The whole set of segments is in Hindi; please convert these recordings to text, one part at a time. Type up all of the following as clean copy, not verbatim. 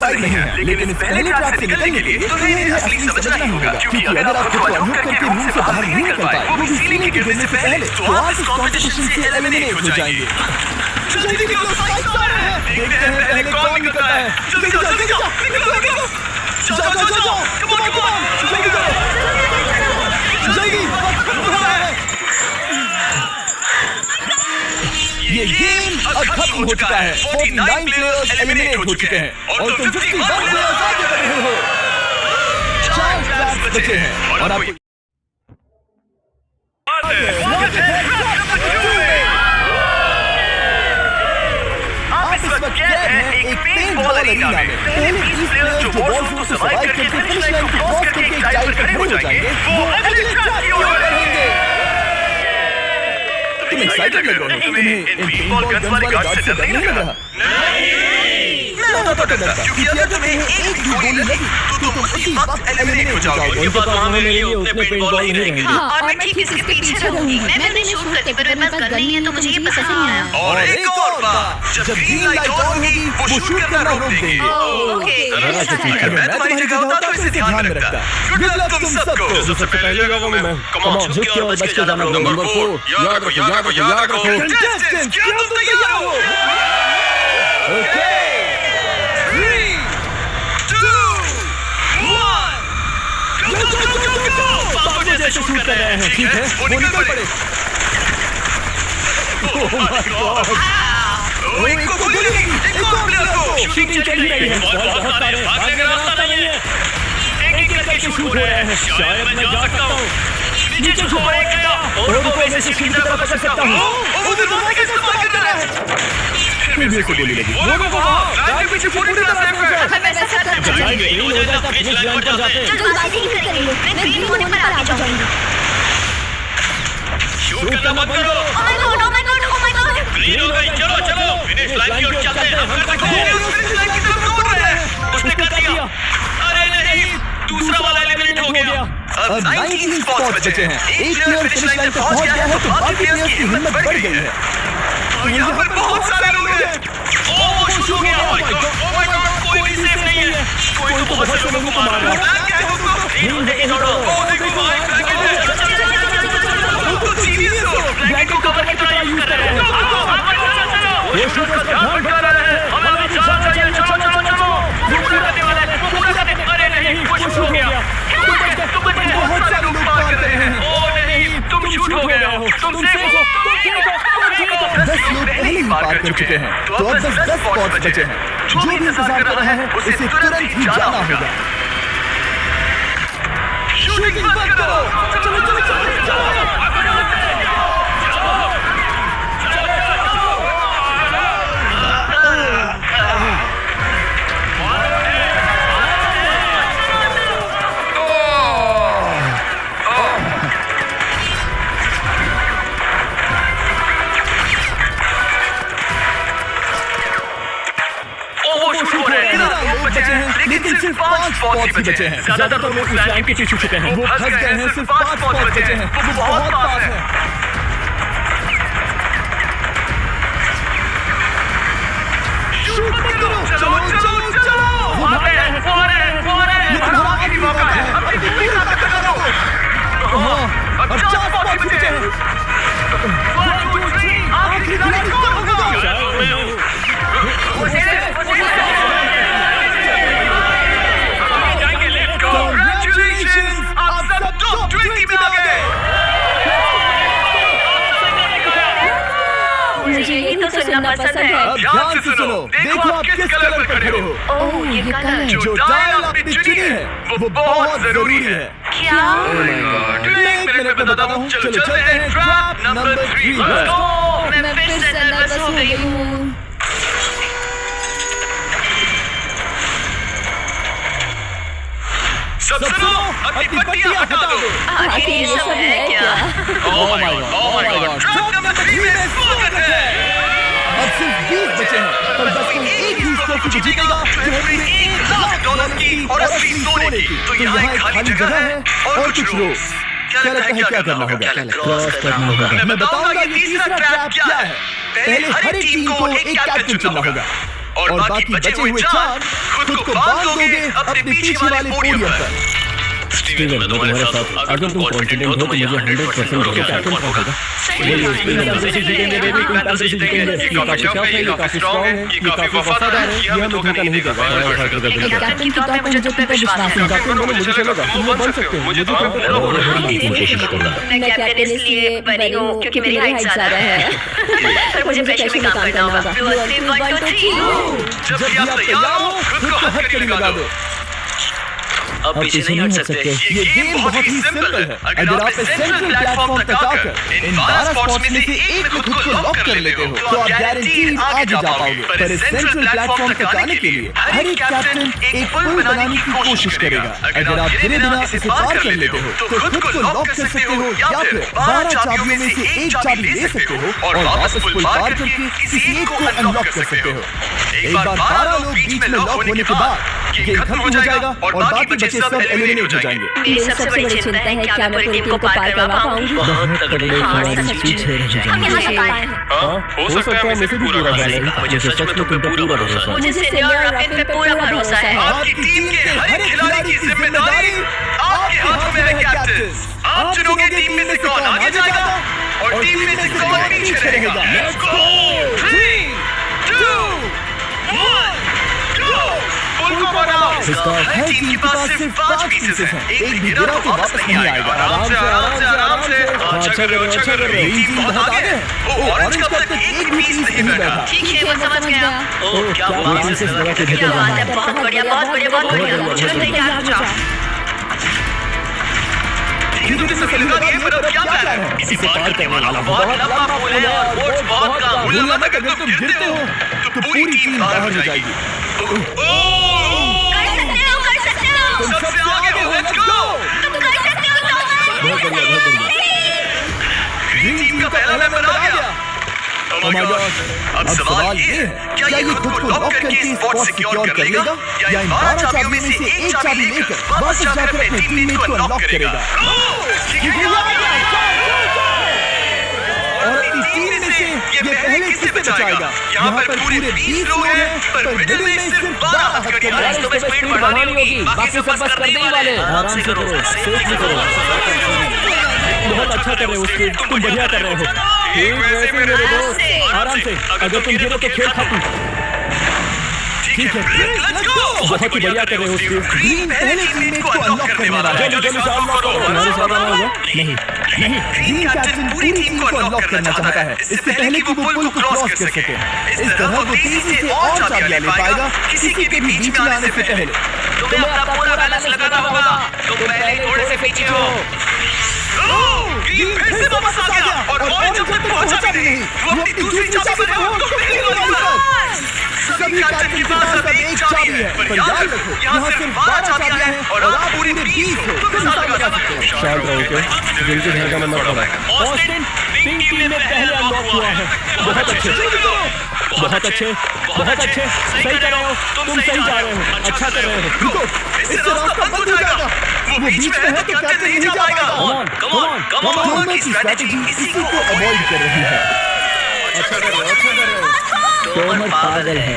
एक्सपायर नहीं है, लेकिन इस पहले ट्रैप से निकलने के लिए तुम्हें असली समझना ही होगा, क्योंकि अगर आप खुद को अनहोक करके रूम से बाहर नहीं निकल पाए, वो भी सीलिंग के गिरने से पहले, तो आप इस कंपटीशन से एलिमिनेट हो जाएंगे। जल्दी निकलो, स्पाइक्स आ रहे हैं। देखते हैं पहले कौन निकलता है। जल्दी जाओ, जल्दी जाओ, निकलो, निकलो। जाओ, जाओ, जाओ, कम ऑन, कम ऑन, जल्दी जाओ, जल्दी। ये गेम अब खत्म हो चुका है। 49 प्लेयर्स एलिमिनेट हो चुके हैं और तुम 51 प्लेयर्स आगे बढ़ रहे हो। 4 ट्रैप्स बचे हैं और आपको आप इस वक्त कैद हैं एक पेंटबॉल एरिना में। पहले 20 प्लेयर्स जो वॉल को सर्वाइव करके फिनिश लाइन को क्रॉस करके एक टाइल पर खड़े हो जाएंगे, वो अगले ट्रैप की ओर बढ़ेंगे। तुम एक्साइटेड लग रहे हो? तुम्हें इन पेंटबॉल गन्स वाले गार्ड से डर नहीं लग रहा? मैं होता तो डरता, क्योंकि अगर तुम्हें एक भी गोली लगी तो तुम उसी वक्त एलिमिनेट हो जाओगे। उनके पास वहाँ मेरे लिए उतने पेंटबॉल नहीं रहेंगे। और मैं ठीक इसके पीछे रहूंगी। मैंने शूट करती, पर मेरे पास गन नहीं है, तो मुझे ये पसंद नहीं आया। और एक और बात, जब ग्रीन लाइट ऑन होगी, वो शूट करना रोक देंगे। ओके, मैं तुम्हारी जगह होता तो इसे ध्यान में रखता। गुड लक तुम सबको। सबसे पहले होगा मैं। कम ऑन, झुक के और बच के जाना। नंबर 4, याद रखो, याद रखो, याद रखो। कंटेस्टेंट्स, क्या तुम तैयार हो? ओके, 3, 2, 1, गो गो गो गो गो। बाबू जैसे शूट कर रहे हैं। ठीक है, वो निकल पड़े। ओह माय गॉड, एक को गोली लगी, एक और प्लेयर को। शूटिंग चल रही है। बहुत सारे भागने का रास्ता नहीं है। एक करके शूट हो रहे हैं। शायद मैं जा सकता हूँ। नीचे छुपाया गया और उनको मैं से की तरफ पकड़ सकता हूँ। वो तो तुम्हारे कैसे इस्तेमाल कर रहा है? फिर भी उसको गोली लगी। वो देखो वहाँ, लाइन के पीछे पूरी तरह सेफ है। अगर मैं ऐसा करता हूँ, जाएंगे, ग्रीन हो जाता फिनिश लाइन पर जाते। जल्दबाजी नहीं करेंगे। मैं ग्रीन होने पर आगे जाऊंगी। शूट करना बंद करो। Oh my God, oh my God, oh my God. Green हो गई, चलो चलो फिनिश लाइन की ओर चलते हैं। हम कर सकते हैं। फिनिश लाइन की तरफ दौड़ रहे हैं। उसने कर दिया। अरे नहीं, दूसरा वाला एलिमिनेट हो गया। अब 19 स्पॉट्स बचे हैं। एक प्लेयर फिनिश लाइन पे पहुंच गया है, तो बाकी प्लेयर्स की हिम्मत बढ़ गई है। और यहाँ पर बहुत सारे लोग हैं। ओह शूट हो गया। ओह माय गॉड, कोई भी सेफ नहीं है। कोई तो बहुत से लोगों को मार रहा है। क्या है उसको? ग्रीन देखे दौड़ो। ओह देखो भाई, ब्लैकेट है। तुम तो जीनियस हो। ब्लैकेट को कवर की तरह यूज कर रहे हैं। ये शूट पर ध्यान भटका रहे हैं। हमें अभी जाना चाहिए। चलो चलो चलो। वो पूरा करने वाला है। वो पूरा करने। अरे नहीं, वो शूट हो गया। बहुत सारे लोग मार रहे हैं। ओह नहीं, तुम शूट हो गए हो। तुम सेफ हो। 10 लोग पहले ही पार कर चुके हैं, तो अब बस 10 स्पॉट्स बचे हैं। जो भी इंतजार कर रहा है, उसे तुरंत ही जाना होगा। शूटिंग बंद करो। चलो चलो चलो चलो। लेकिन सिर्फ 5 स्पॉट्स ही बचे हैं। ज्यादातर लोग इस लाइन के पीछे छुपे हैं। वो फंस गए हैं। सिर्फ 5 स्पॉट्स बचे हैं। वो बहुत पास है। शूट मत करो। चलो चलो चलो। वो आ रहे हैं। ये तुम्हारा आखिरी मौका है। अपनी पूरी ताकत लगाओ। अब 4 स्पॉट्स बचे हैं। 1 2 3 आखिरी खिलाड़ी कौन होगा? Congratulations, आप सब टॉप 20 में आ गए। मुझे ये तो सुनना पसंद है। अब ध्यान से सुनो। देखो आप किस कलर पर खड़े हो। ओह ये कलर। जो डायल आपने चुनी है, वो बहुत जरूरी है। क्या? एक मिनट में बताता हूँ। चलो चलते हैं ट्रैप नंबर 3। मैं फिर से नर्वस हो गई हूँ। सब सुनो, अपनी पट्टियां हटा दो। आखिर ये सब है क्या? Oh my God. Trap number 3 में स्वागत है। अब सिर्फ 20 बचे हैं, पर बस कोई एक ही ट्रॉफी जीतेगा जो है पूरे $1,00,000 की और असली सोने की। तो यहाँ एक खाली जगह है और कुछ लोग। क्या लगता है क्या करना होगा? क्रॉस करना होगा। मैं बताऊंगा ये तीसरा ट्रैप क्या है। पहले हर एक टीम को एक कैप्टन चुनना होगा और बाकी बचे हुए 4 खुद को अपने पीछे वाले पोडियम पर। स्टीवन, मैं तुम्हारे साथ हूं। अगर तुम कॉन्फिडेंट हो तो मुझे 100% कैप्टन होगा। जीतेंगे बेबी, तुम पैसे जीतेंगे। ये काफी टफ है, ये काफी स्ट्रांग है, ये काफी वफादार है, ये हमें धोखा नहीं देगा। कैप्टन की तौर पे मुझे तुम पर विश्वास है। कैप्टन बनो, मुझे चलेगा, तुम लोग बन सकते हो। मुझे तो मैं कैप्टन इसलिए बनी हूँ क्योंकि मेरी हाइट ज्यादा है पर मुझे प्रेशर में काम करना होगा। 1 2 3 जब भी आप तैयार हो, खुद को हथकड़ी लगा दो। अब पीछे नहीं हट सकते। ये गेम बहुत ही सिंपल है। अगर आप इस सेंट्रल प्लेटफॉर्म तक आकर इन 12 स्पॉट्स में से एक में खुद को लॉक कर लेते हो तो आप गारंटीड आगे जा पाओगे। पर इस सेंट्रल प्लेटफॉर्म तक आने के लिए हर एक कैप्टन एक पुल बनाने की कोशिश करेगा। अगर आप गिरे बिना इसे पार कर लेते हो तो खुद को लॉक कर सकते हो या फिर 12 चाबियों में से एक चाबी ले सकते हो और वापस पुल पार करके किसी एक को अनलॉक कर सकते हो। एक बार 12 लोग बीच में लॉक होने के बाद गेम खत्म हो जाएगा और बाकी बचे सब एलिमिनेट हो जाएंगे। मेरी सबसे बड़ी चिंता है क्या मैं पूरी टीम को पार करवा पाऊंगी। बहुत तगड़े खिलाड़ी पीछे रह जाएंगे। हो सकता है मुझे भी पूरा भरोसा है। मुझे सच में तुम पे पूरा भरोसा है। मुझे सीनियर रफीन पे पूरा भरोसा है। आपकी टीम के हर एक खिलाड़ी की जिम्मेदारी आपके हाथों में है कैप्टन। आप चुनोगे टीम में से कौन आगे जाएगा और टीम में से कौन पीछे रहेगा। लेट्स गो 3 2 1 गो। पुल को बनाओ। हर टीम के पास सिर्फ 5 पीसेस हैं। एक भी गिरा तो वापस नहीं आएगा। आराम से आराम से। अच्छा करो। टीम बहुत आगे है। ऑरेंज कब तक एक भी पीस नहीं बैठा। ठीक है मैं समझ गया। क्या बात है, क्या बात है, बहुत बढ़िया बहुत बढ़िया बहुत बढ़िया। चलो तैयार हो जाओ। धीरे से लगा दिए पर अब क्या प्लान है? इसे पार करने वाला बहुत लंबा पुल है और बोट्स बहुत कम। पुल लंबा अगर तुम गिरते हो तो पूरी टीम बाहर हो जाएगी। कर सकते हो तुम सबसे आगे हो। Let's go. तुम कर सकते हो बहुत बढ़िया। ग्रीन टीम का पहला मेंबर आ गया। Oh my God! अब सवाल ये है क्या ये खुद को लॉक करके स्पॉट सिक्योर कर लेगा या इन 12 चाबियों में से एक चाबी लेकर वापस जाकर अपने टीममेट को लॉक करेगा। और अपनी टीम में से ये पहले किसे बचाएगा? यहाँ पर पूरे 20 लोग हैं पर मिडिल में सिर्फ 12 हथकड़ियां हैं। तो स्पीड बढ़ानी होगी, बाकी सब बस कर देने वाले। आराम से करो, सेफ भी करो। बहुत अच्छा कर रहे हो स्पीड, तुम बढ़िया कर रहे हो। ठीक वैसे मेरे दोस्त, आराम से। अगर तुम गिरो तो खेल खत्म। ठीक है, लेट्स गो। बहुत ही बढ़िया कर रहे हो स्पीड। ग्रीन पहले टीममेट को अनलॉक करने वाला है। जल्दी से अनलॉक करो। हमारे साथ आना होगा। नहीं ग्रीन कैप्टन पूरी टीम को अनलॉक करना चाहता है इससे पहले कि वो पुल को क्रॉस कर सके। इस तरह वो तेजी से और चाबियां ले पाएगा किसी के भी बीच में आने से पहले। तुम्हें अपना पूरा बैलेंस लगाना होगा। तुम पहले थोड़े से पीछे हो। ग्रीन फिर से वापस आ गया और ऑरेंज जब तक पहुंचा भी नहीं वो अपनी दूसरी चाबी पर होल्ड को पहली बार सभी कैप्टन के पास अब एक चाबी है पर याद रखो यहाँ सिर्फ 12 चाबियां हैं और आप पूरे 20 हो तुम हिसाब लगा सकते हो। शांत रहो, ओके? दिल के धड़कन में मत पड़ो। ऑस्टिन पिंक टीम में पहले अनलॉक हुआ है। बहुत अच्छे, सही कर रहे हो, तुम सही जा रहे हो, अच्छा कर रहे हो। रुको, इससे रास्ता बंद हो जाएगा। वो बीच में है तो कैप्टन नहीं जा पाएगा। Come on. दोनों की स्ट्रैटेजी इसी को अवॉइड कर रही है। अच्छा कर रहे हो। तोमर पागल है।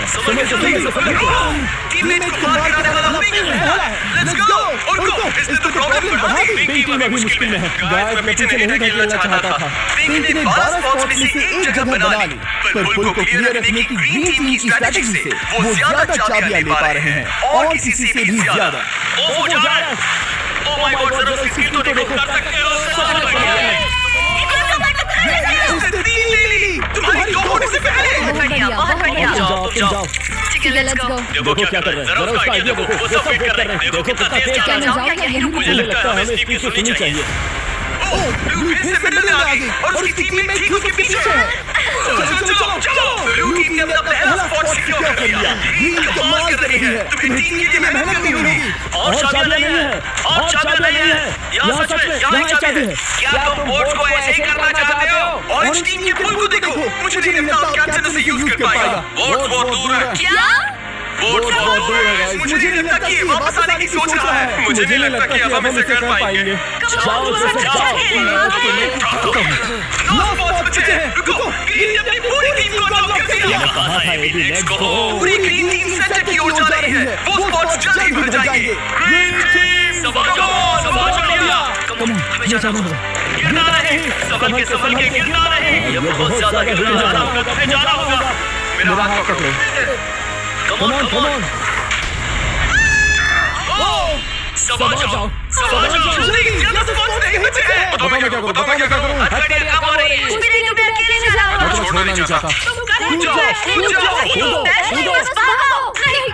टीममेट को मार गिराने वाला पिंक है। लेट्स गो। रुको, इसने तो प्रॉब्लम बढ़ा दी। पिंक टीम अभी मुश्किल में है। गाइस मैं पीछे नहीं ढकेलना चाहता था। पिंक ने 12 स्पॉट्स में से एक जगह बना ली पर पुल को क्लियर रखने की ग्रीन टीम की स्ट्रैटेजी से वो ज्यादा चाबियां ले पा रहे हैं और किसी से भी ज्यादा। वो जा रहा है। ओह माय गॉड, जरा उसकी स्पीड तो देखो। उसने 3 ले ली तुम्हारी 2 होने से पहले। बहुत बढ़िया। तुम जाओ। ठीक है लेट्स गो। देखो क्या कर रहे हैं, जरा उसका आइडिया देखो। वो सब वेट कर रहे हैं। देखो कितना तेज क्या चल मैं रहा है। जाऊँ या यहीं मुझे लगता है हमें इसकी सुननी चाहिए। ब्लू फिर से मिडल में आ गई और उसकी टीममेट ठीक उसके पीछे है। चलो ब्लू टीम ने अपना पहला स्पॉट सिक्योर कर लिया। ग्रीन कमाल कर रही है। तुम्हें टीम के लिए मेहनत नहीं होगी। और चाबियां नहीं है। यहाँ सच में यहाँ एक चाबी है। क्या तुम बोट्स को ऐसे ही करना चाहते हो? ऑरेंज टीम के पुल को देखो। मुझे नहीं लगता कैप्टन उसे यूज कर पाएगा। बोट्स बहुत दूर है। क्या? बोट्स बहुत दूर है गाइस। मुझे नहीं लगता कि ये वापस आने की सोच रहा है। मुझे नहीं लगता कि अब हम इसे कर पाएंगे। जाओ रुको, ग्रीन टीम ने पूरी टीम को अनलॉक कर लिया। कहा था एबी, लेट्स गो। पूरी ग्रीन टीम सेंटर की ओर जा रही है। वो स्पॉट्स जल्दी भर जाएंगे। जाएंगे। ये जाना होगा। गिरना नहीं, संभल के गिरना नहीं, ये बहुत ज्यादा गिरना होगा, हमें जाना होगा। मेरा हाथ पकड़ो। कम ऑन सवार जाओ, जल्दी, ज्यादा स्पॉट्स नहीं बचे हैं। बताओ मैं क्या करूं? हथकड़ियां काम हो रही हैं। कुछ नहीं, तुम्हें अकेले जाओ। मैं तुम्हें छोड़ना नहीं चाहता। कूद जाओ,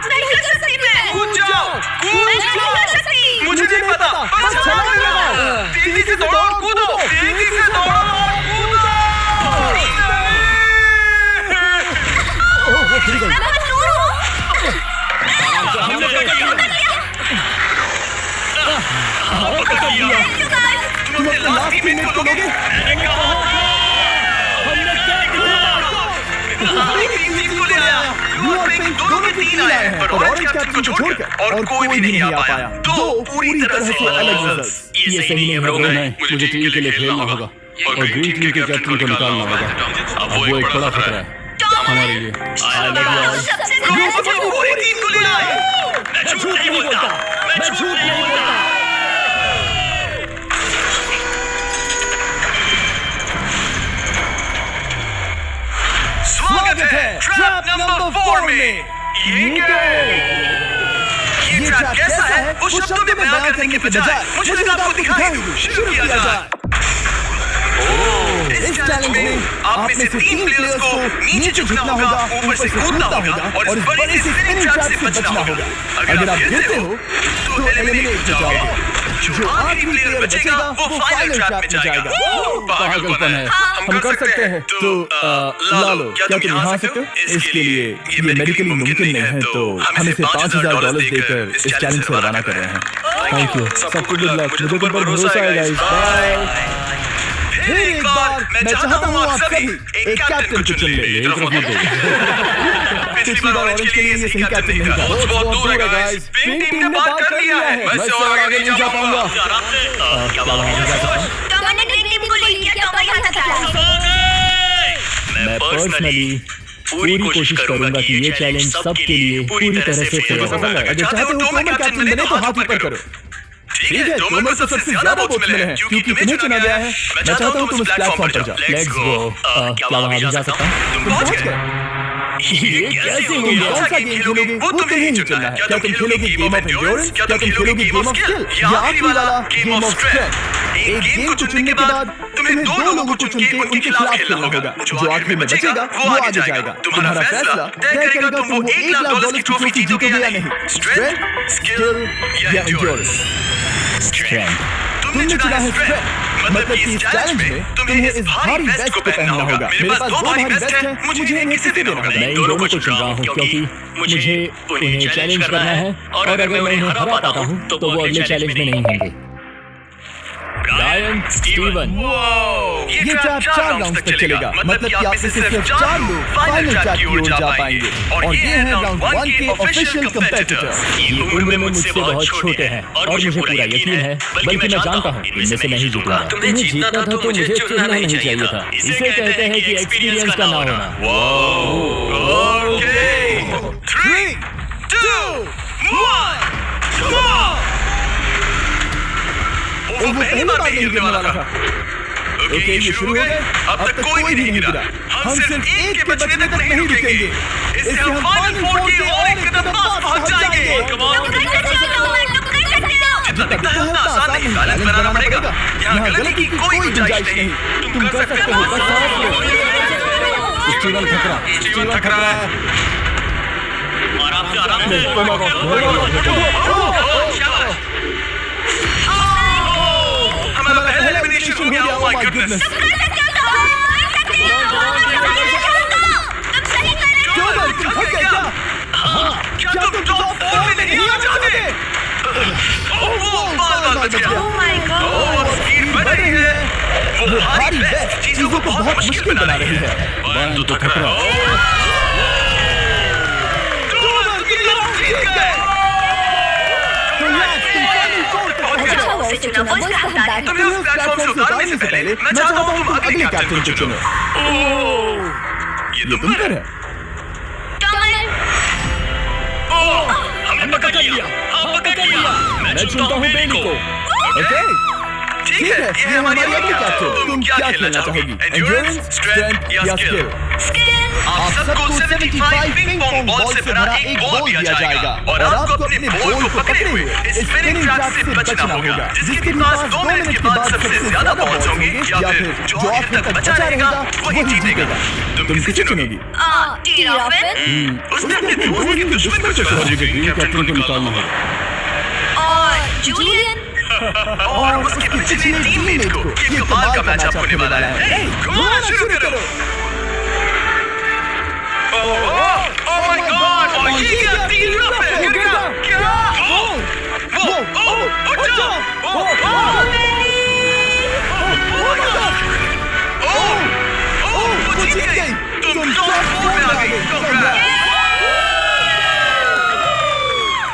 नहीं कर सकती मैं। कूद जाओ, मैं नहीं कर सकती। मुझे नहीं पता, बस छलांग लगाओ। तेजी से दौड़ो, कूदो, तेजी से दौड़ो, कूदो। मैं मजबूर हूँ। हमने पकड़ लिया। तुम अपने लास्ट टीममेट को लोगे? मैंने कहा हमने क्या किया? टीम को ले आया। ब्लू और पिंक दोनों के 3 आए हैं, पर ऑरेंज कैप्टन को छोड़कर और कोई भी नहीं आ पाया। दो पूरी तरह से अलग रिजल्ट्स। ये सही नहीं है ब्रो। मुझे टीम के लिए खेलना होगा और ग्रीन टीम के कैप्टन को निकालना होगा। अब वो एक बड़ा खतरा है हमारे लिए। I love you. पूरी टीम को ले आए। मैं झूठ नहीं बोलता। स्वागत है ट्रैप नंबर 4 में। ये ट्रैप कैसा है वो शब्दों में बयान करने के बजाय मुझे लगा आपको दिखाई दूं। शुरू किया जाए। इस चैलेंज में आप में से 3 प्लेयर्स को नीचे झुकना होगा, ऊपर से कूदना होगा और इस बड़े से स्पिनिंग ट्रैप से बचना होगा। अगर आप गिरते हो तो एलिमिनेट हो जाओगे। जो आखिरी प्लेयर बचेगा वो फाइनल ट्रैप में जाएगा। पागलपन है। हम कर सकते हैं। तो लालो, क्या तुम यहाँ आ सकते हो? इसके लिए ये मेडिकली मुमकिन नहीं है, तो हमें से $5,000 देकर इस चैलेंज से रवाना कर रहे हैं। Thank you. सबको गुड लक। मुझे तुम पर भरोसा है गाइस। बाय। फिर एक बार मैं चाहता हूँ आप सभी एक कैप्टन को चुन ले। एक तरफ मत दो। पिछली बार ऑरेंज के लिए ये सही कैप्टन नहीं था। बहुत दूर है गाइस। पिंक टीम ने पार कर लिया है। मैं इससे और आगे नहीं जा पाऊंगा। क्या बात है? तुमने ग्रीन टीम को लीड किया तो वही था। मैं पर्सनली पूरी कोशिश करूंगा कि ये चैलेंज सबके लिए पूरी तरह से फेयर हो। अगर चाहते हो तोमर कैप्टन बने तो हाथ ऊपर करो। ठीक है, तोमर को सबसे ज्यादा वोट मिले हैं क्योंकि तुम्हें चुना गया है। मैं चाहता हूँ तुम इस प्लेटफॉर्म पर जाओ। Let's go. क्या वहां भी जा सकता हूं? तुम पहुंच गए। ये कैसे हो गया? कौन सा गेम खेलोगे वो तुम्हें ही चुनना है। क्या तुम खेलोगे गेम ऑफ एंड्योरेंस? क्या तुम खेलोगे गेम ऑफ स्किल? या आखिरी वाला गेम ऑफ स्ट्रेंथ? एक गेम को चुनने के बाद तुम्हें 2 लोगों को चुन के उनके खिलाफ खेलना होगा। जो आखिर में बचेगा वो आगे जाएगा। तुम्हारा फैसला तय करेगा तुम वो $1,00,000 की ट्रॉफी जीतोगे या नहीं। स्ट्रेंथ, स्किल या एंड्योरेंस? स्ट्रेंथ। तुमने चुना है स्ट्रेंथ। मतलब कि इस चैलेंज में तुम्हें इस भारी वेस्ट को पहनना होगा। मेरे पास 2 भारी वेस्ट हैं, मुझे इन्हें किसे देना होगा? मैं इन दोनों को चुन रहा हूँ क्योंकि मुझे उन्हें चैलेंज करना है और अगर मैं उन्हें हरा पाता हूँ तो वो अगले चैलेंज में नहीं होंगे। Brian, Steven. ये ट्रैप 4 राउंड्स तक चलेगा। मतलब कि आप में से सिर्फ 4 लोग फाइनल ट्रैप की ओर जा पाएंगे। और ये हैं राउंड 1 के ऑफिशियल कंपेटिटर। ये उम्र में मुझसे बहुत छोटे हैं और मुझे पूरा यकीन है, बल्कि मैं जानता हूँ इनमें से मैं ही जीतूंगा। तुम्हें जीतना था तो मुझे चुनना नहीं चाहिए था। इसे कहते हैं कि एक्सपीरियंस का ना होना। Okay 3 2 1 come on। वो पहली बार नहीं गिरने वाला था। ओके, ये शुरू हो गए। अब तक कोई भी नहीं गिरा। हम सिर्फ एक के बचने तक नहीं रुकेंगे। इससे हम फाइनल 4 की और एक कदम पास पहुंच जाएंगे। जितना दिखता है उतना आसान नहीं, बैलेंस बनाना पड़ेगा। यहाँ गलती की कोई गुंजाइश नहीं। तुम कर सकते हो, बस साथ लो। स्टीवन खतरा। स्टीवन खतरा है। आराम से हमारा पहला एलिमिनेशन हो गया। Oh my goodness. क्या तुम टॉप 4 में नहीं आना चाहते? ओह बाल बच गया। Oh my God. Oh speed बढ़ रही है। वो भारी वेस्ट चीजों को बहुत मुश्किल बना रही है। ब्रायन तो खतरा। तुम्हें उस प्लेटफॉर्म से उतारने से पहले मैं चाहता हूँ तुम अगले कैप्टन को चुनो। ये तुम पर है। हमने पकड़ लिया। मैं चुनता हूँ बेली को। ओके ठीक है, ये हमारी अगली कैप्टन। तुम क्या खेलना चाहोगी? एंड्योरेंस, स्ट्रेंथ या स्किल? आप सबको 75 पिंग पोंग बॉल से भरा एक बॉल दिया जाएगा और आपको अपने बॉल को पकड़े हुए इस स्पिनिंग ट्रैप से बचना होगा, जिसके पास 2 मिनट के बाद सबसे ज्यादा बॉल्स होंगे या फिर जो आखिर तक बचा रहेगा वही जीतेगा। तुम किसे चुनोगी? उसने अपने दोस्त के दुश्मन को चुना। कैप्टन को निकालना होगा। और जूलियन और उसके पिछले टीममेट को। ये कमाल का मैच होने वाला है। घुमाना शुरू करो। Oh my God! और ये क्या तीन रफ है? क्या? वो जीत गई। तुम टॉप 4 में आ गई।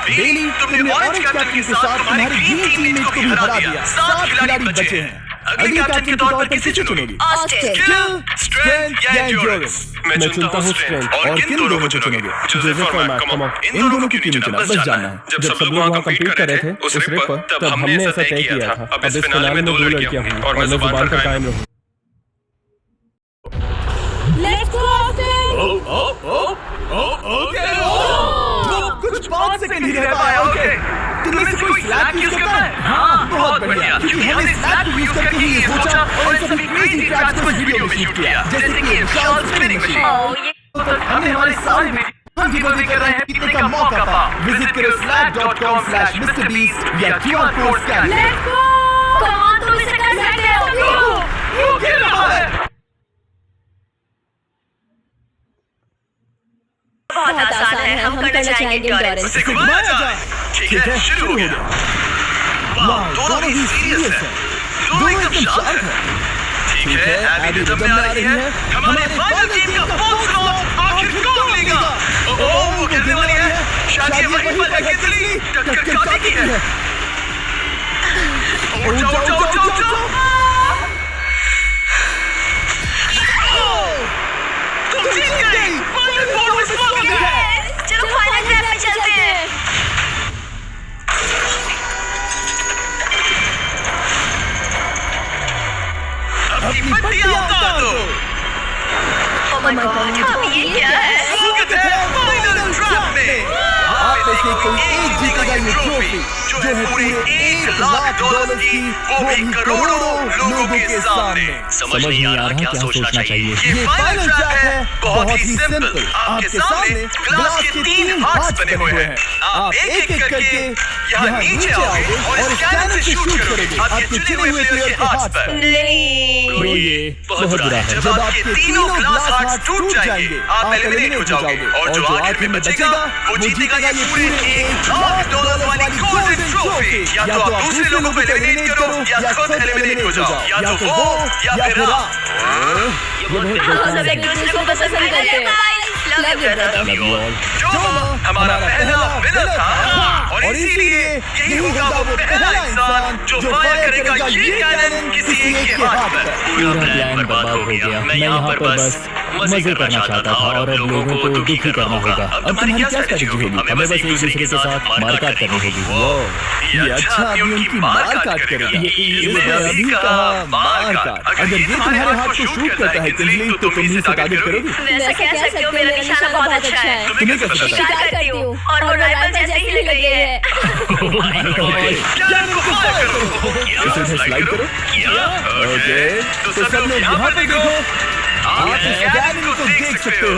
बेली, तुमने ऑरेंज कैप्टन के साथ तुम्हारे ग्रीन टीममेट को भी हरा दिया। 7 खिलाड़ी बचे हैं। अगली कैप्टन के तौर पर किसे चुनोगी? ऑस्टिन स्ट्रेंथ या एंड्योरेंस? मैं चुनता हूँ स्ट्रेंथ। और किन दोनों को चुनोगे? जोसेफ और मैक, कम ऑन। इन दोनों की टीम चुना, बस जानना है। जब सब लोग वहाँ कम्पीट कर रहे थे उस रिप पर, तब हमने ऐसा तय किया था। अब इस फिनाले में 2 लड़कियां हुई और मैं जुबान पर कायम रहूँ। Let's go Austin. ओके, कुछ 5 सेकंड ही रह पाया। ओके, तुमने से कोई स्लैप यूज करता है? हाँ, बहुत बढ़िया, क्योंकि हमने स्लैप यूज करके ही ये सोचा और इन सभी क्रेजी ट्रैप्स को वीडियो में शूट किया, जैसे कि विशाल स्पिनिंग मशीन। हमने हमारे सारे में हम गिवअवे कर रहे हैं जीतने का मौका पा। विजिट करो slack.com/MrBeast या QR code scan. Let's go come on, तुम इसे कर सकते हो। ये क्या रहा है? बहुत आसान है, हम करना चाहेंगे एंड्योरेंस। घुमाया जाए। ठीक है, शुरू हो गया। वाह, दोनों ही सीरियस हैं। दोनों एकदम शांत हैं। ठीक है, एबी रिदम में आ रही है। हमारे फाइनल टीम का फोर्थ राउंड आखिर कौन लेगा? ओह, वो गिरने वाली है। शायद ये वहीं पर है कितनी टक्कर काटी की है। जाओ। तुम जीत गई। फाइनल फोर में स्वागत है। चलो फाइनल ट्रैप में चलते हैं। अपनी पट्टियां उतार दो। ओह माय गॉड, अब ये क्या है? स्वागत है फाइनल ट्रैप में। आप में से कोई एक जीतेगा ये ट्रॉफी, जो है पूरे $1,00,000 की, वो भी करोड़ों लोगों के सामने। समझ नहीं आ रहा क्या सोचना चाहिए। ये फाइनल ट्रैप है, बहुत ही सिंपल। आपके सामने ग्लास के 3 हार्ट्स बने हुए हैं। आप एक-एक करके यहाँ नीचे आओगे और इस कैनन से शूट करोगे आपके चुने हुए प्लेयर के हार्ट्स पर। तो ये बहुत बुरा है। जब आपके तीनों ग्लास हार्ट्स टूट जाएंगे, आप एलिमिनेट हो जाओगे और जो आखिर में बचेगा वो जीतेगा ये पूरे $1,00,000 वाली गोल्डन ट्रॉफी। या तो आप दूसरे लोगों को एलिमिनेट करो या खुद एलिमिनेट हो जाओ, या तो वो या फिर आप। हम सब एक दूसरे को पसंद करते हैं। Love you brother. जोमा हमारा पहला विनर था और इसीलिए यही होगा वो पहला इंसान जो फायर करेगा ये कैनन किसी एक के हाथ पर। पूरा प्लान बर्बाद हो गया। मैं यहाँ पर बस मजे करना चाहता था और अब लोगों को दुखी करना होगा। अब तुम्हारी क्या स्ट्रेटजी होगी? हमें बस एक दूसरे के साथ मारकाट करनी होगी। ये अच्छा अभी उनकी मारकाट करेगा। ये अभी कहा मारकाट। अगर ये तुम्हारे हाथ को शूट करता है किंजली, तो तुम ही से टारगेट करोगी। वैसा कह सकते हो, मेरा निशाना बहुत अच्छा है। तुम्हें कैसे पता? शिकार करती हूँ और वो राइफल जैसे ही लग रही है। इसे स्लाइड करो। ओके, तो सब लोग यहाँ पे देखो। आप इस कैनन को देख सकते हो।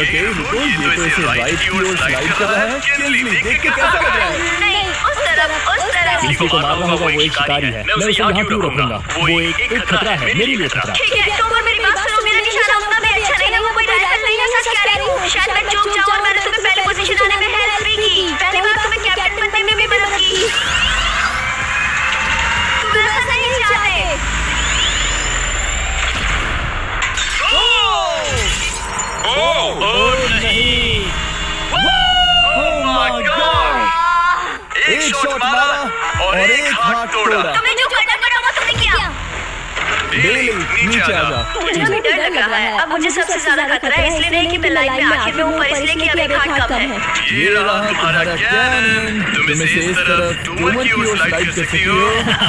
ओके, रुको, ये तो इसे राइट की ओर स्लाइड कर रहा है। किंजली, देख के कैसा लग रहा है? नहीं, उस तरफ। किसी को मारना होगा, वो एक शिकारी है। मैं उसे यहाँ क्यों रखूंगा? वो एक खतरा है, मेरे लिए खतरा। ठीक है, तुम मेरी बात सुनो। मेरा निशाना उतना भी अच्छा नहीं है, वो कोई राइफल नहीं है। सच कह रही हूँ। शायद मैं चूक जाऊँ और मैंने तुम्हें पहले पोजीशन आने में हेल्प भी की। पहली बार तुम्हें कैप्टन बनने में भी मदद की। तुम ऐसा नहीं चाहते। ओह नहीं! Oh my God! एक शॉट मारा और एक हाथ तोड़ा। तुमने जो करना पड़ा वो तुमने किया। बेली, नीचे आ जा। मुझे भी डर लग रहा है। अब मुझे सबसे ज्यादा खतरा है इसलिए नहीं कि मैं लाइन में आखिर में ऊपर, इसलिए कि अब एक हाथ कम है। ये रहा तुम्हारा कैनन। तुम इसे इस तरफ ट्रूमन की ओर स्लाइड कर सकती हो,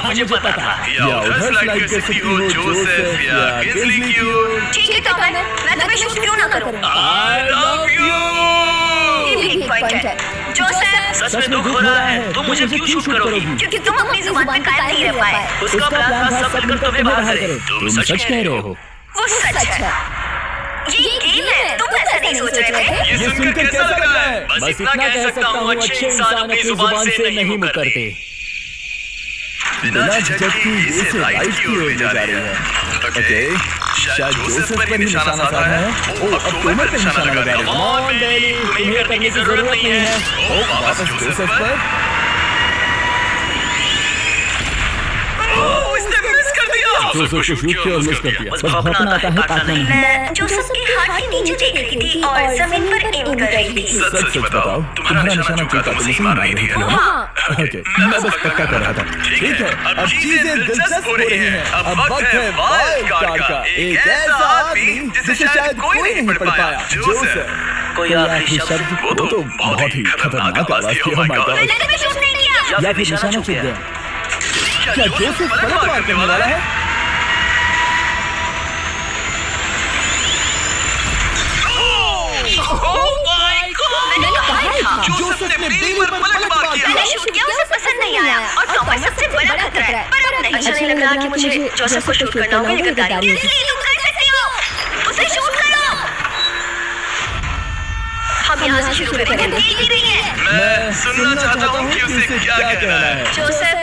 मुझे पता था। या उधर स्लाइड कर सकती हो जोसेफ या किंगस्ली की ओर। ठीक है टॉमन, मैं तुम्हें शूट क्यों ना करूं? I love you. ये भी एक पॉइंट है। जोसेफ, सच में दुख हो रहा है, तुम मुझे क्यों शूट करोगी? क्योंकि तुम अपनी जुबान पे कायम नहीं रह पाए। उसका प्लान था सब मिलकर तुम्हें बाहर करे। तुम सच कह रहे हो। वो सच है। ये गेम है, तुम ऐसा नहीं सोच रहे थे? ये सुनकर कैसा लग रहा है? बस इतना कह सकता हूँ, अच्छे इंसान अपनी जुबान से नहीं मुकरते। बिना झिझक की इसे राइट की ओर ले जा रही है। ओके, शायद जोसेफ पर ही निशाना साधा है। ओ, अब टोमर पर निशाना लगा रहे हो। ऑन डेली, तुम्हें करने की जरूरत नहीं है। ओ, वापस जोसेफ पर। जोसेफ को शूट किया और मिस कर दिया। बस भागना आता है, काटना नहीं। मैं जोसेफ के हाथ के नीचे देख रही थी और जमीन पर एम कर रही थी। सच बताओ, तुम्हारा निशाना चूका तो मुझे मार रही थी ना? ओके, मैं बस पक्का कर रहा था। ठीक है, अब चीजें दिलचस्प हो रही हैं। अब वक्त है वाइल्ड कार्ड का। एक ऐसा आदमी जिसे शायद कोई नहीं पढ़ पाया, जोसेफ। कोई आखिरी शब्द? वो तो बहुत ही खतरनाक आवाज थी। Oh my God. मैंने तुम्हें शूट नहीं किया। या फिर निशाना चूक गया। क्या जोसेफ पलटवार करने वाला है? मैंने कहा था जोसेफ ने बेली पर पलटवार किया। मैंने शूट किया, उसे पसंद नहीं आया और टॉमर सबसे बड़ा खतरा है। पर अब नहीं, अच्छा नहीं लग रहा कि मुझे जोसेफ को शूट करना होगा। ये गद्दारी है। तुम कर सकती हो, उसे शूट करो। हम यहाँ से शुरू करेंगे। देख ही रही है। मैं सुनना चाहता हूँ कि उसे क्या कहना है। जोसेफ,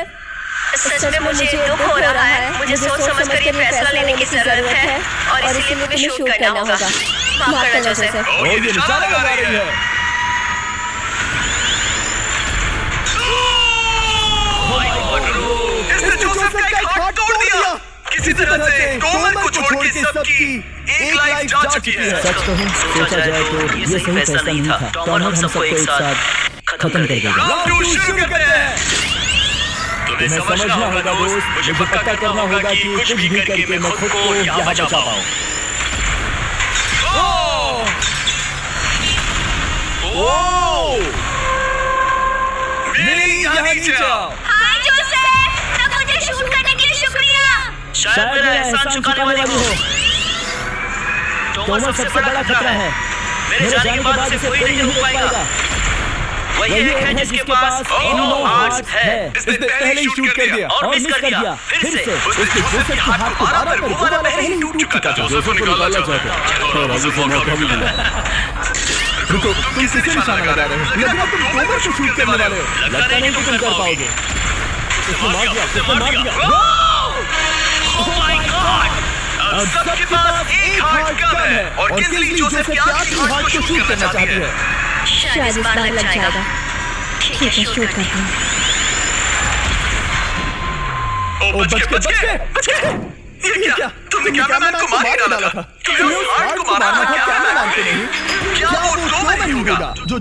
सच में मुझे दुख हो रहा है। मुझे सोच समझ कर ये फैसला लेने की जरूरत है और इसीलिए तुम्हें शूट करना होगा। माफ करना जोसेफ। ओ, ये निशाना लगा रही है। इसने जोसेफ का एक हाथ तोड़ दिया। किसी तरह से टोमर को छोड़ के सबकी एक लाइफ जा चुकी है। सच कहूँ, सोचा जाए तो ये सही फैसला नहीं था। टॉमर हम सबको एक साथ खत्म कर देगा। राउंड 2 शुरू करते हैं। तुम्हें समझना होगा दोस्त, मुझे पक्का करना होगा कि कुछ भी करके मैं खुद को यहाँ बचा पाऊँ। मेरी यहाँ नीचे आओ। हाय जोसेफ, तब मुझे शूट करने के लिए शुक्रिया। शायद मेरा एहसान चुकाने वाली हो। टोमर सबसे बड़ा खतरा है। मेरे जाने के बाद इसे कोई नहीं रोक पाएगा। वही एक है जिसके पास तीनों हार्ट है। इसने पहले ही शूट कर दिया और मिस कर दिया। फिर से उसने जोसेफ के हाथ को मारा पर वो वाला पहले ही टूट चुका था। जोसेफ को निकालना चाहता और अभी से मौका भी मिला। रुको, तुम किसे निशाना लगा रहे हो? लग रहा तुम टोमर को शूट करने वाले हो। लगता नहीं कि तुम कर पाओगे। इसने मार दिया, इसने मार दिया। Oh my God! अब सबके पास एक हार्ट कम है और किंगस्ली जोसेफ के आखिरी हार्ट को शूट करना चाहती है। शायद इस बार लग जाएगा। ठीक है, शूट करते हैं। ओ, बच गए। ये क्या? तुमने कैमरामैन को मार ही डाला था। तुम्हें उस हार्ट को मारना था, कैमरामैन को नहीं। क्या वो टोमर ही होगा जो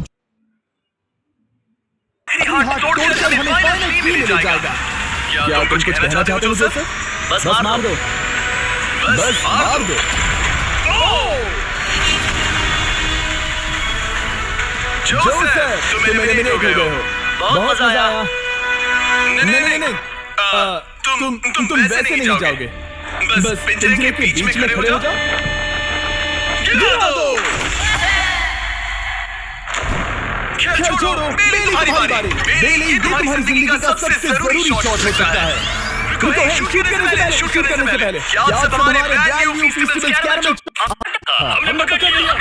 हार्ट तोड़कर हमें फाइनल फील ले जाएगा? क्या तुम कुछ कहना चाहते हो जोसेफ? बस मार दो। बस मार दो। जोसेफ, तुम एलिमिनेट हो गए हो। बहुत मजा आया। नहीं, तुम वैसे नहीं जाओगे। बस पिंजरे के बीच में खड़े हो जाओ। गिरा दो। खेल छोड़ो, बेली तुम्हारी बारी। बेली, ये तुम्हारी जिंदगी का सबसे जरूरी शॉट हो सकता है। रुको, शूट करने से पहले क्या आप सब हमारे ब्रांड न्यू फेस्टिवल स्कैर में हमने पकड़ लिया।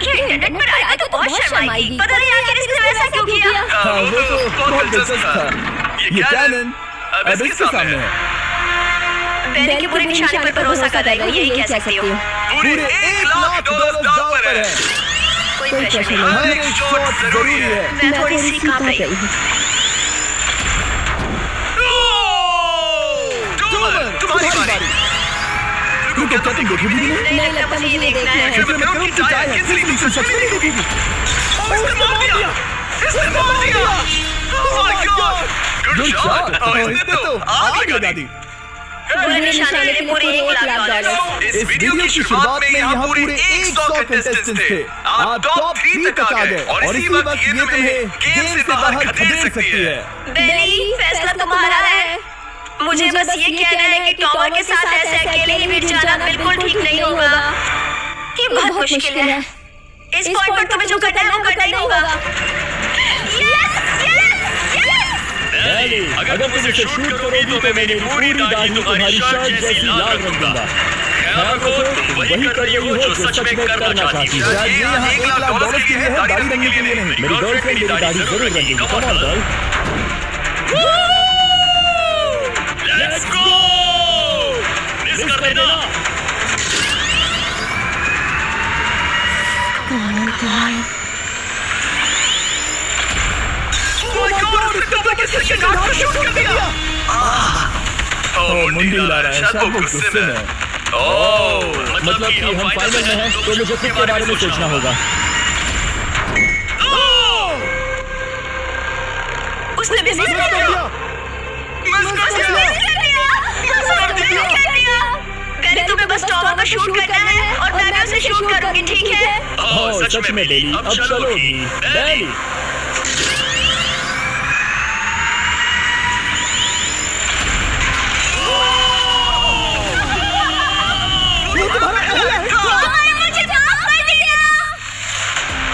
ये इंटरनेट पर आएगा तो बहुत शर्माएगी। पता नहीं आखिर इसने वैसा क्यों किया। वो तो बहुत दिलचस्प था। ये कैनन अब इसके सामने है। पहले के बुरे निशाने पर भरोसा कर रही हूँ, यही कह सकती हूँ। पूरे $1,00,000 दांव पर है। कोई प्रेशर नहीं। हर एक शॉट जरूरी है। मैं थोड़ी सी कांप रही हूँ। तुम्हारी बारी। रुको, क्या तुम देखोगी भी नहीं? नहीं लगता मुझे ये देखना है। फिर मैं करूँ कि चाय है, किंगस्ली तुम सच में नहीं देखोगी। इसने मार दिया। Oh my God! Good shot! इसने तो आग लगा दी। पूरे निशाने के लिए पूरे $1,00,000। इस वीडियो की शुरुआत में यहाँ पूरे 100 कंटेस्टेंट्स थे। आप टॉप 3 तक आ गए और इसी वक्त ये तुम्हें गेम से बाहर खदेड़ सकती है। बेली, फैसला तुम्हारा है। मुझे बस ये कहना है कि टॉमर के साथ ऐसे अकेले लिमिट जाना बिल्कुल ठीक नहीं होगा। ये बहुत मुश्किल है। इस पॉइंट पर तुम्हें जो करना है वो करना ही होगा। बेली, अगर तुम इसे शूट करोगी तो मेरी पूरी दाढ़ी तुम्हारी शर्ट जैसी लाल रंग दूंगा। ख्याल रखो, तुम वही कर रही हो जो सच में करना चाहती हो। ये यहाँ $1,00,000 के लिए है, दाढ़ी रंगने के लिए नहीं। मेरी गर्लफ्रेंड मेरी दाढ़ी जरूर रंगेगी। Come on girl, let's go. Miss कर देना। मुंडी ला रहा है, शायद वो गुस्से में है। मतलब कि हम फाइनल में हैं, तो मुझे खुद के बारे में सोचना होगा। उसने मिस कर दिया। बेली, तुम्हें बस टॉमर को शूट करना है और मैं भी उसे शूट करूंगी, ठीक है? सच में बेली, अब चलोगी। बेली,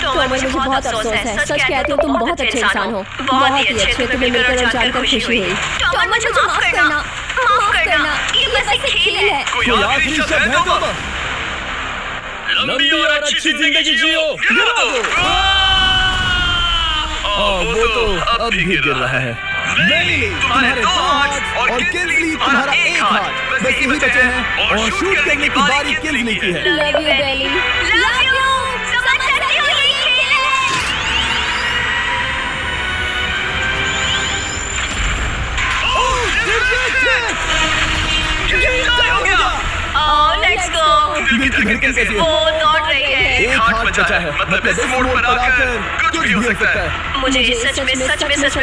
टॉमर, मुझे बहुत अफसोस है। सच कहती हूँ, तुम बहुत अच्छे इंसान हो। बहुत ही अच्छे। तुम्हें मिलकर और जानकर खुशी हुई। टॉमर, मुझे माफ करना, माफ करना। ये बस एक खेल है। कोई आखिरी शब्द है टॉमर? लंबी और अच्छी जिंदगी जियो। वो तो अब भी गिर रहा है। बेली, तुम्हारे 2 हाथ और किंग्सली तुम्हारा 1 हाथ बस यही बचे हैं और शूट करने की बारी किंग्सली की है। Love you Bailey, love you. समझ सकती हो ये खेल है। Let's go. दिल की धड़कन कैसी है? वो दौड़ रही है। 1 हाथ बचा है, मतलब इस मोड़ पर आकर कुछ भी हो सकता है। मुझे सच में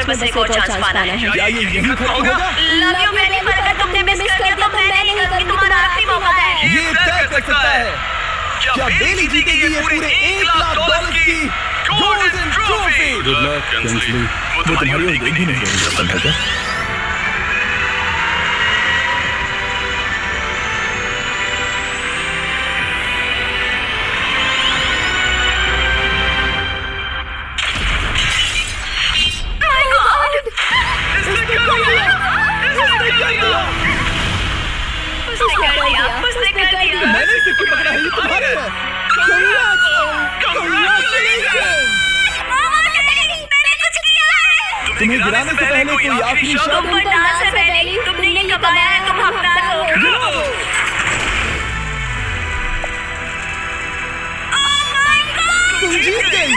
बस एक और चांस पाना है। क्या ये यही खत्म होगा? लव यू बेली, पर अगर तुमने मिस कर दिया तो मैं नहीं करूंगी। तुम्हारा आखिरी मौका है। ये तय कर सकता है क्या बेली जीतेगी ये पूरे $1,00,000 की golden trophy. Good luck Kingsley, वो तुम्हारी ओर देख भी नहीं रही। उसने कर दिया। मैंने सिक्के पकड़ा है, ये तुम्हारे है। तुम्हें गिराने से पहले कोई आखिरी शब्द? तुम पर नाज है बेली, तुमने ये कमाया है, तुम हकदार हो। तुम जीत गई।